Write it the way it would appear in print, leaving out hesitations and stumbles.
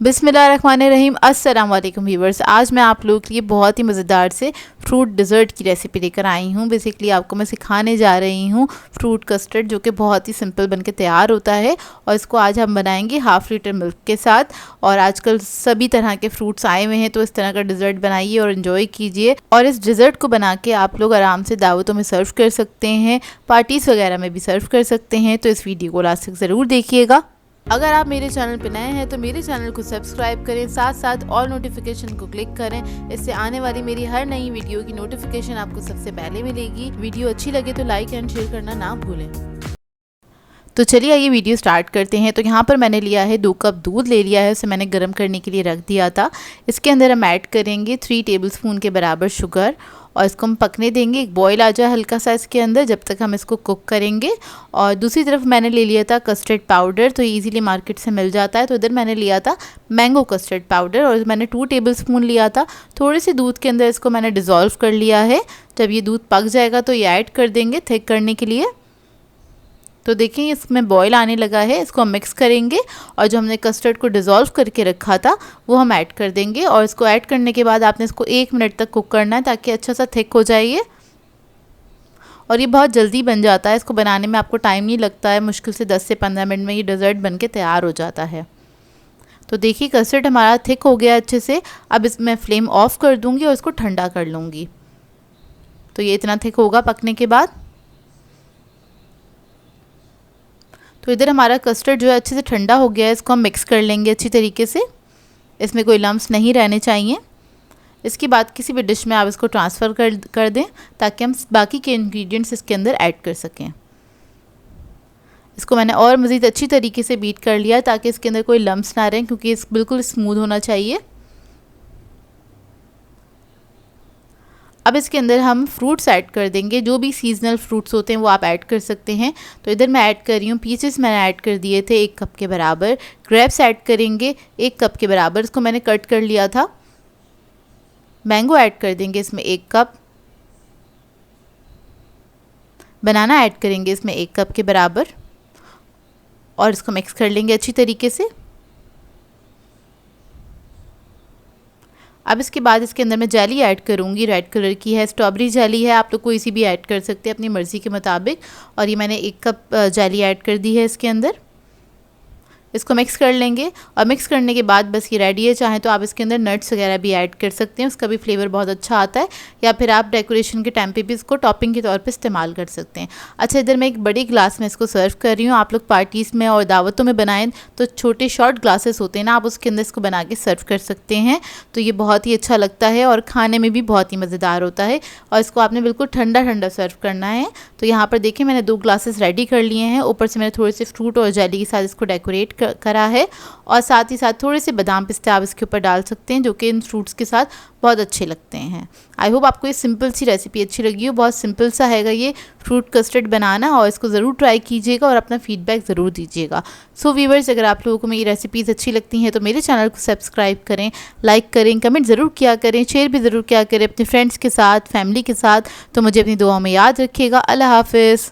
बिस्मिल्लाहिर्रहमानिर्रहीम। अस्सलाम वालेकुम व्यूवर्स। आज मैं आप लोगों के लिए बहुत ही मज़ेदार से फ्रूट डिज़र्ट की रेसिपी लेकर आई हूँ। बेसिकली आपको मैं सिखाने जा रही हूँ फ्रूट कस्टर्ड, जो कि बहुत ही सिंपल बनके तैयार होता है। और इसको आज हम बनाएंगे हाफ़ लीटर मिल्क के साथ। और आजकल सभी तरह के फ्रूट्स आए हुए हैं, तो इस तरह का डिज़र्ट बनाइए और इन्जॉय कीजिए। और इस डिज़र्ट को बना के आप लोग आराम से दावतों में सर्व कर सकते हैं, पार्टीज़ वगैरह में भी सर्व कर सकते हैं। तो इस वीडियो को लास्ट तक ज़रूर देखिएगा। अगर आप मेरे चैनल पर नए हैं तो मेरे चैनल को सब्सक्राइब करें, साथ साथ ऑल नोटिफिकेशन को क्लिक करें। इससे आने वाली मेरी हर नई वीडियो की नोटिफिकेशन आपको सबसे पहले मिलेगी। वीडियो अच्छी लगे तो लाइक एंड शेयर करना ना भूलें। तो चलिए आइए वीडियो स्टार्ट करते हैं। तो यहाँ पर मैंने लिया है 2 कप दूध ले लिया है, उसे मैंने गर्म करने के लिए रख दिया था। इसके अंदर हम ऐड करेंगे 3 टेबलस्पून के बराबर शुगर और इसको हम पकने देंगे, एक बॉईल आ जाए हल्का सा इसके अंदर, जब तक हम इसको कुक करेंगे। और दूसरी तरफ मैंने ले लिया था कस्टर्ड पाउडर, तो इजीली मार्केट से मिल जाता है। तो इधर मैंने लिया था मैंगो कस्टर्ड पाउडर और मैंने 2 टेबलस्पून लिया था। थोड़े से दूध के अंदर इसको मैंने डिज़ोल्व कर लिया है। जब ये दूध पक जाएगा तो ये ऐड कर देंगे थिक करने के लिए। तो देखिए इसमें बॉईल आने लगा है, इसको हम मिक्स करेंगे और जो हमने कस्टर्ड को डिज़ोल्व करके रखा था वो हम ऐड कर देंगे। और इसको ऐड करने के बाद आपने इसको 1 मिनट तक कुक करना है, ताकि अच्छा सा थिक हो जाए ये। और ये बहुत जल्दी बन जाता है, इसको बनाने में आपको टाइम नहीं लगता है, मुश्किल से 10 से 15 मिनट में ये डेज़र्ट बन के तैयार हो जाता है। तो देखिए कस्टर्ड हमारा थिक हो गया अच्छे से। अब इसमें फ्लेम ऑफ कर दूँगी और इसको ठंडा कर लूँगी। तो ये इतना थिक होगा पकने के बाद। तो इधर हमारा कस्टर्ड जो है अच्छे से ठंडा हो गया है, इसको हम मिक्स कर लेंगे अच्छी तरीके से। इसमें कोई लम्स नहीं रहने चाहिए। इसके बाद किसी भी डिश में आप इसको ट्रांसफ़र कर दें, ताकि हम बाकी के इंग्रेडिएंट्स इसके अंदर ऐड कर सकें। इसको मैंने और मज़ीद अच्छी तरीके से बीट कर लिया, ताकि इसके अंदर कोई लम्स ना रहें, क्योंकि इस बिल्कुल स्मूथ होना चाहिए। अब इसके अंदर हम फ्रूट्स ऐड कर देंगे, जो भी सीजनल फ्रूट्स होते हैं वो आप ऐड कर सकते हैं। तो इधर मैं ऐड कर रही हूँ पीचेस, मैंने ऐड कर दिए थे 1 कप के बराबर। ग्रेप्स ऐड करेंगे 1 कप के बराबर, इसको मैंने कट कर लिया था। मैंगो ऐड कर देंगे इसमें 1 कप। बनाना ऐड करेंगे इसमें 1 कप के बराबर और इसको मिक्स कर लेंगे अच्छी तरीके से। अब इसके बाद इसके अंदर मैं जेली ऐड करूँगी, रेड कलर की है, स्ट्रॉबेरी जेली है, आप लोग कोई सी भी ऐड कर सकते हैं अपनी मर्ज़ी के मुताबिक। और ये मैंने 1 कप जेली ऐड कर दी है इसके अंदर। इसको मिक्स कर लेंगे और मिक्स करने के बाद बस ये रेडी है। चाहे तो आप इसके अंदर नट्स वगैरह भी ऐड कर सकते हैं, उसका भी फ्लेवर बहुत अच्छा आता है। या फिर आप डेकोरेशन के टाइम पे भी इसको टॉपिंग के तौर पे इस्तेमाल कर सकते हैं। अच्छा, इधर मैं एक बड़ी ग्लास में इसको सर्व कर रही हूँ। आप लोग पार्टीज़ में और दावतों में बनाएं तो छोटे शॉर्ट ग्लासेस होते हैं ना, आप उसके अंदर इसको बना के सर्व कर सकते हैं। तो ये बहुत ही अच्छा लगता है और खाने में भी बहुत ही मज़ेदार होता है। और इसको आपने बिल्कुल ठंडा ठंडा सर्व करना है। तो यहाँ पर देखिए मैंने 2 ग्लासेस रेडी कर लिए हैं। ऊपर से मैंने थोड़े से फ्रूट और जेली के साथ इसको डेकोरेट करा है। और साथ ही साथ थोड़े से बादाम पिस्ते आप इसके ऊपर डाल सकते हैं, जो कि इन फ्रूट्स के साथ बहुत अच्छे लगते हैं। आई होप आपको ये सिंपल सी रेसिपी अच्छी लगी हो। बहुत सिंपल सा हैगा ये फ्रूट कस्टर्ड बनाना, और इसको ज़रूर ट्राई कीजिएगा और अपना फीडबैक ज़रूर दीजिएगा। सो व्यूअर्स, अगर आप लोगों को मेरी रेसिपीज़ अच्छी लगती हैं तो मेरे चैनल को सब्सक्राइब करें, लाइक करें, कमेंट ज़रूर किया करें, शेयर भी ज़रूर किया करें अपने फ्रेंड्स के साथ, फैमिली के साथ। तो मुझे अपनी दुआओं में याद रखिएगा। अल्लाह हाफ़िज़।